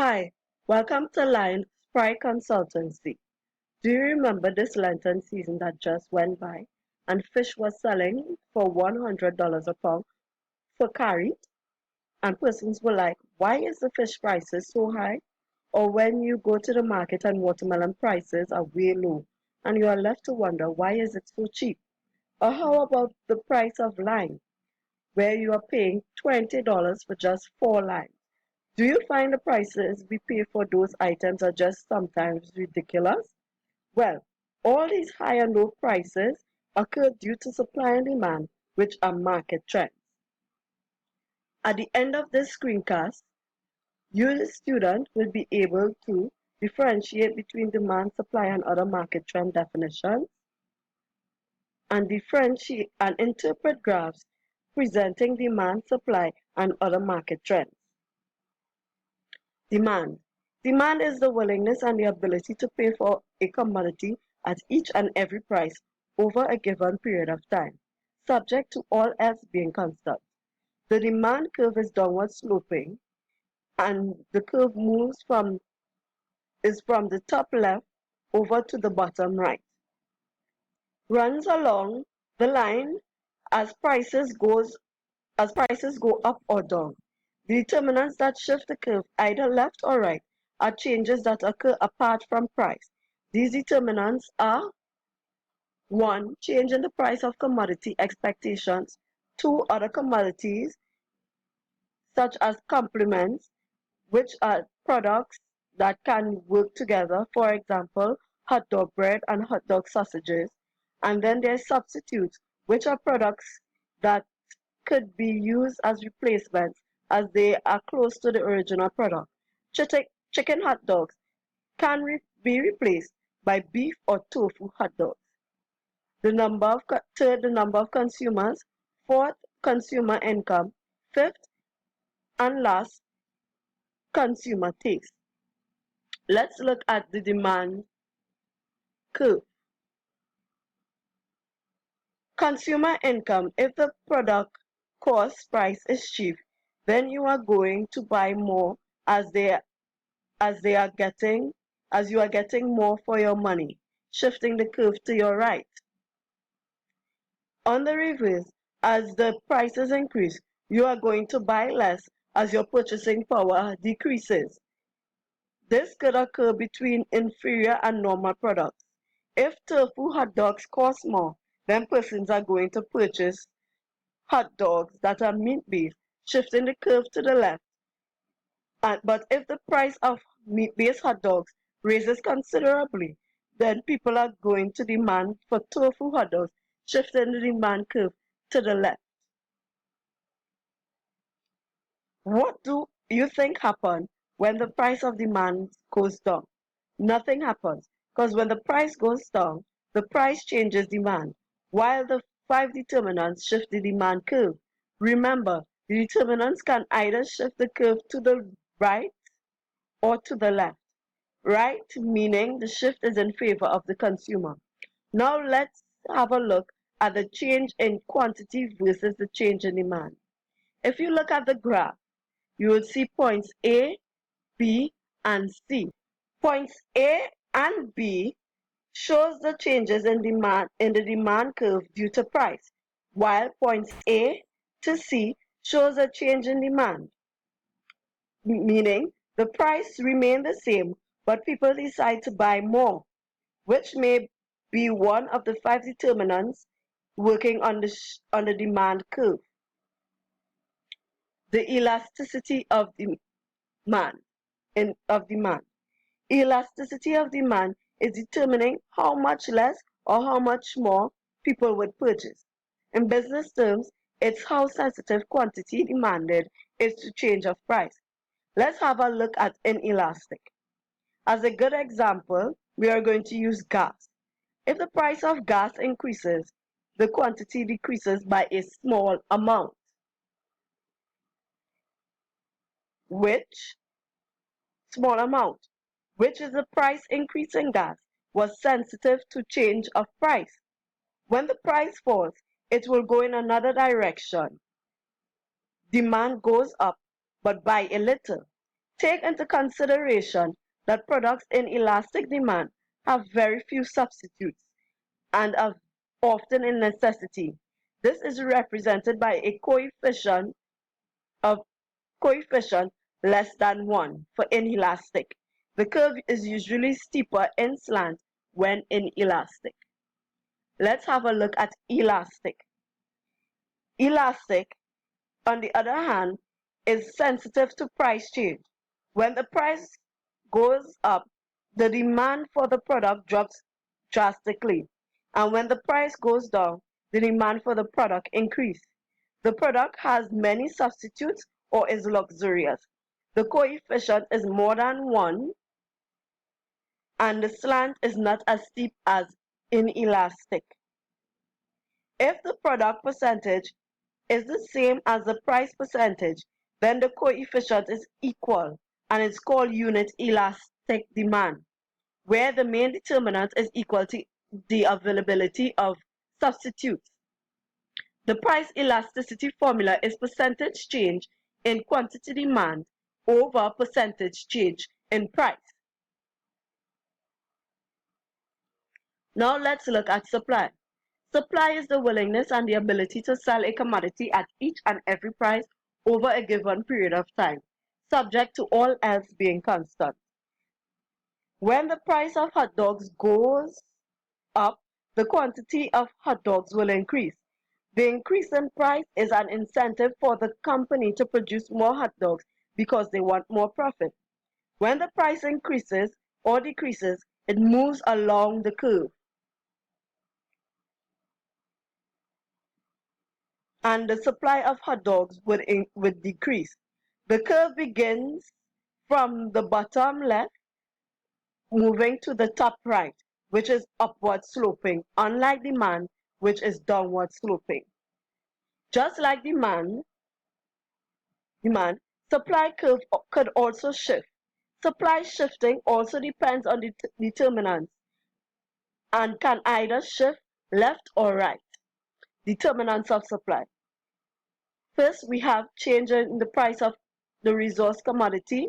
Hi, welcome to Lion Fry Consultancy. Do you remember this Lenten season that just went by and fish was selling for $100 a pound for carry? And persons were like, why is the fish prices so high? Or when you go to the market and watermelon prices are way low and you are left to wonder why is it so cheap? Or how about the price of lime where you are paying $20 for just 4 limes? Do you find the prices we pay for those items are just sometimes ridiculous? Well, all these high and low prices occur due to supply and demand, which are market trends. At the end of this screencast, you, the student, will be able to differentiate between demand, supply, and other market trend definitions, and differentiate and interpret graphs presenting demand, supply, and other market trends. Demand. Demand is the willingness and the ability to pay for a commodity at each and every price over a given period of time, subject to all else being constant. The demand curve is downward sloping and the curve is from the top left over to the bottom right. Runs along the line as prices go up or down. The determinants that shift the curve either left or right are changes that occur apart from price. These determinants are 1. Change in the price of commodity expectations. 2. Other commodities such as complements, which are products that can work together, for example, hot dog bread and hot dog sausages. And then there's substitutes, which are products that could be used as replacements as they are close to the original product. Chicken hot dogs can be replaced by beef or tofu hot dogs. Third, the number of consumers. Fourth, consumer income. Fifth, and last, consumer taste. Let's look at the demand curve. Consumer income. If the product cost price is cheap, then you are going to buy more as you are getting more for your money, shifting the curve to your right. On the reverse, as the prices increase, you are going to buy less as your purchasing power decreases. This could occur between inferior and normal products. If tofu hot dogs cost more, then persons are going to purchase hot dogs that are meat-based, shifting the curve to the left. But if the price of meat-based hot dogs raises considerably, then people are going to demand for tofu hot dogs, shifting the demand curve to the left. What do you think happens when the price of demand goes down? Nothing happens, because when the price goes down, the price changes demand, while the 5 determinants shift the demand curve. Remember, the determinants can either shift the curve to the right or to the left. Right meaning the shift is in favor of the consumer. Now let's have a look at the change in quantity versus the change in demand. If you look at the graph, you will see points A, B, and C. Points A and B shows the changes in the demand curve due to price, while points A to C shows a change in demand, meaning the price remain the same, but people decide to buy more, which may be one of the 5 determinants working on the demand curve. The elasticity of demand. Elasticity of demand is determining how much less or how much more people would purchase. In business terms, it's how sensitive quantity demanded is to change of price. Let's have a look at inelastic. As a good example, we are going to use gas. If the price of gas increases, the quantity decreases by a small amount, which small amount, which is the price increase in gas, was sensitive to change of price. When the price falls, it will go in another direction. Demand goes up, but by a little. Take into consideration that products in elastic demand have very few substitutes and are often in necessity. This is represented by a of coefficient less than 1 for inelastic. The curve is usually steeper in slant when inelastic. Let's have a look at elastic. Elastic, on the other hand, is sensitive to price change. When the price goes up, the demand for the product drops drastically, and when the price goes down, the demand for the product increases. The product has many substitutes or is luxurious. The coefficient is more than 1, and the slant is not as steep as inelastic. If the product percentage is the same as the price percentage, then the coefficient is equal and it's called unit elastic demand, where the main determinant is equal to the availability of substitutes. The price elasticity formula is percentage change in quantity demand over percentage change in price. Now let's look at supply. Supply is the willingness and the ability to sell a commodity at each and every price over a given period of time, subject to all else being constant. When the price of hot dogs goes up, the quantity of hot dogs will increase. The increase in price is an incentive for the company to produce more hot dogs because they want more profit. When the price increases or decreases, it moves along the curve, and the supply of hot dogs would decrease. The curve begins from the bottom left, moving to the top right, which is upward sloping, unlike demand, which is downward sloping. Just like demand, supply curve could also shift. Supply shifting also depends on the determinants and can either shift left or right. Determinants of supply. First, we have change in the price of the resource commodity,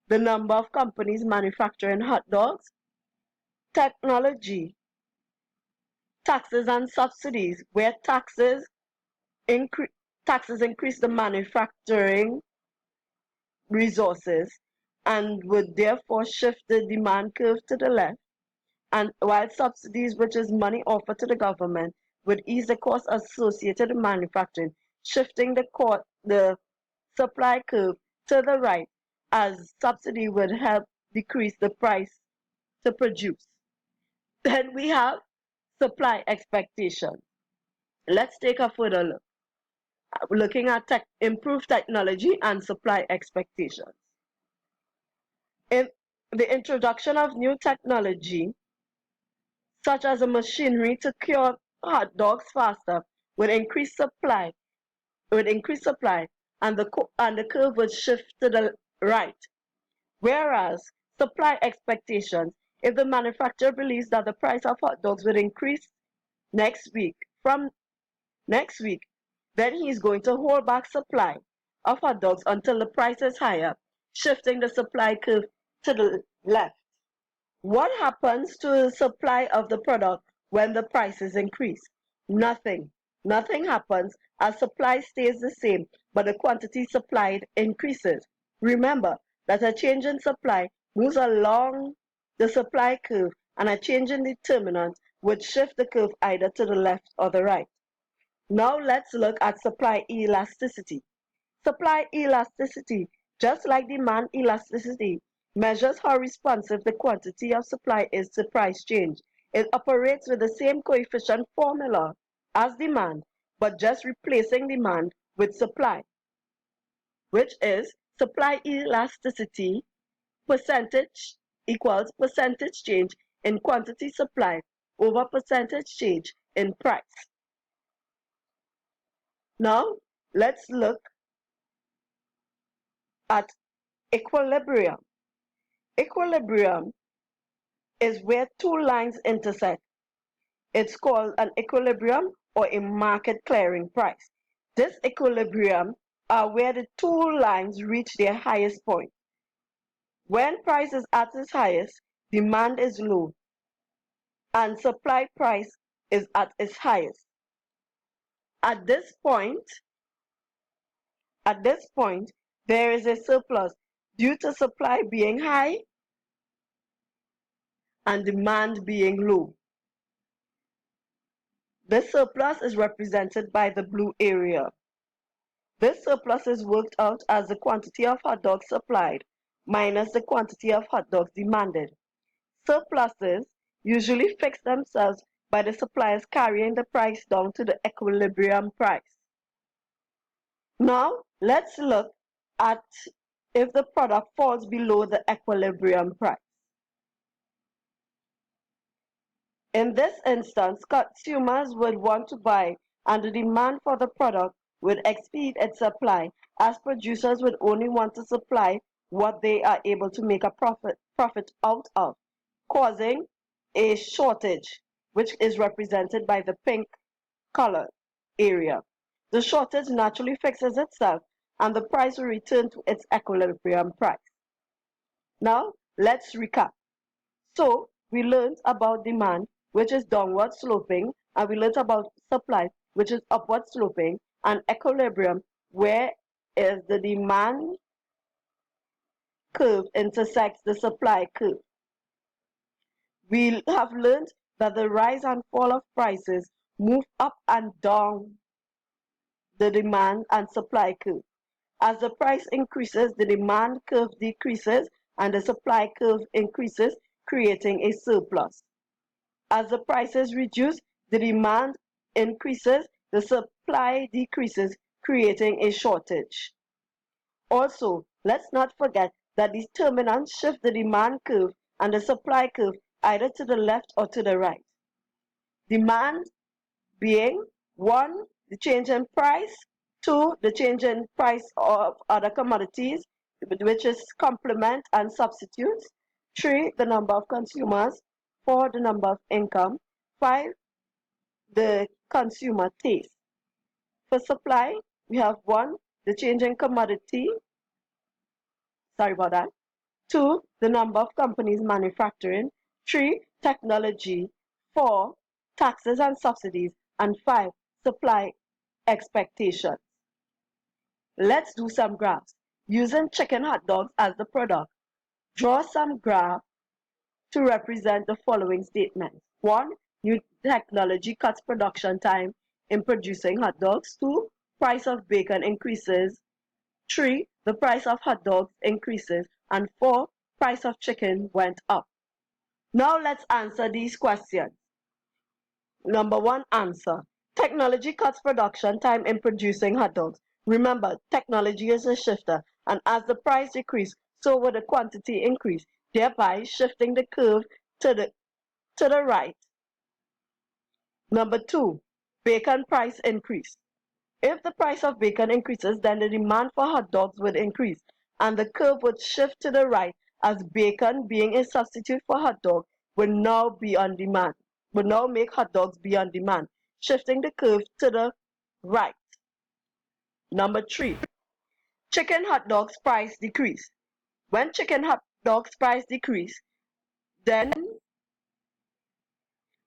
the number of companies manufacturing hot dogs, technology, taxes and subsidies, where taxes increase the manufacturing resources and would therefore shift the demand curve to the left, and while subsidies, which is money offered to the government, would ease the costs associated with manufacturing, shifting the supply curve to the right, as subsidy would help decrease the price to produce. Then we have supply expectation. Let's take a further look, looking at improved technology and supply expectations. In the introduction of new technology, such as a machinery to cure hot dogs faster, would increase supply, and the curve would shift to the right. Whereas supply expectations, if the manufacturer believes that the price of hot dogs will increase from next week, then he is going to hold back supply of hot dogs until the price is higher, shifting the supply curve to the left. What happens to the supply of the product when the prices increase? Nothing. Nothing happens as supply stays the same, but the quantity supplied increases. Remember that a change in supply moves along the supply curve, and a change in determinant would shift the curve either to the left or the right. Now let's look at supply elasticity. Supply elasticity, just like demand elasticity, measures how responsive the quantity of supply is to price change. It operates with the same coefficient formula as demand, but just replacing demand with supply, which is supply elasticity percentage equals percentage change in quantity supplied over percentage change in price. Now let's look at equilibrium. Equilibrium is where two lines intersect. It's called an equilibrium or a market clearing price. This equilibrium are where the two lines reach their highest point. When price is at its highest, demand is low, and supply price is at its highest. At this point, there is a surplus due to supply being high and demand being low. This surplus is represented by the blue area. This surplus is worked out as the quantity of hot dogs supplied minus the quantity of hot dogs demanded. Surpluses usually fix themselves by the suppliers carrying the price down to the equilibrium price. Now, let's look at if the product falls below the equilibrium price. In this instance, consumers would want to buy and the demand for the product would exceed its supply, as producers would only want to supply what they are able to make a profit out of, causing a shortage, which is represented by the pink color area. The shortage naturally fixes itself and the price will return to its equilibrium price. Now, let's recap. So, we learned about demand, which is downward sloping, and we learned about supply, which is upward sloping, and equilibrium, where is the demand curve intersects the supply curve. We have learned that the rise and fall of prices move up and down the demand and supply curve. As the price increases, the demand curve decreases and the supply curve increases, creating a surplus. As the prices reduce, the demand increases, the supply decreases, creating a shortage. Also, let's not forget that these determinants shift the demand curve and the supply curve either to the left or to the right. Demand being 1, the change in price, 2, the change in price of other commodities, which is complement and substitutes, 3, the number of consumers, 4, the number of income, 5, the consumer taste. For supply, we have 1, the change in commodity, 2, the number of companies manufacturing, 3, technology, 4, taxes and subsidies, and 5, supply expectations. Let's do some graphs. Using chicken hot dogs as the product, draw some graphs to represent the following statements. 1, new technology cuts production time in producing hot dogs. 2, price of bacon increases. 3, the price of hot dogs increases. And 4, price of chicken went up. Now let's answer these questions. Number 1 answer. Technology cuts production time in producing hot dogs. Remember, technology is a shifter, and as the price decreases, so will the quantity increase, thereby shifting the curve to the right. Number 2, bacon price increase. If the price of bacon increases, then the demand for hot dogs would increase, and the curve would shift to the right as bacon, being a substitute for hot dog, will now be on demand. Will now make hot dogs be on demand, shifting the curve to the right. Number 3, chicken hot dogs price decrease. When chicken hot dogs price decrease, then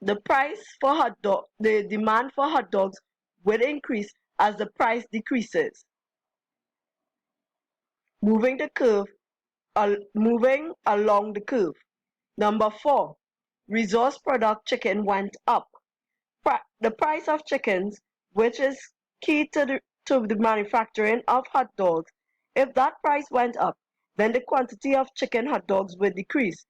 the demand for hot dogs will increase as the price decreases, moving along the curve. Number 4, resource product chicken went up. The price of chickens, which is key to the manufacturing of hot dogs, if that price went up, then the quantity of chicken hot dogs would decrease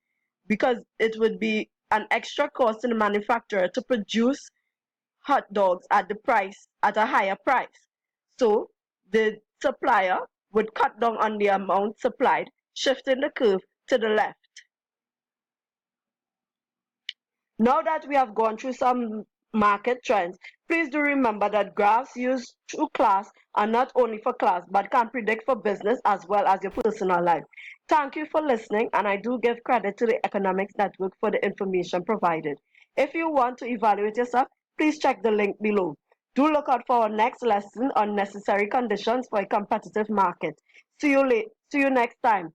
because it would be an extra cost to the manufacturer to produce hot dogs at a higher price. So the supplier would cut down on the amount supplied, shifting the curve to the left. Now that we have gone through some market trends, please do remember that graphs used through class are not only for class but can predict for business as well as your personal life. Thank you for listening, and I do give credit to the Economics Network for the information provided. If you want to evaluate yourself, please check the link below. Do look out for our next lesson on necessary conditions for a competitive market. See you next time.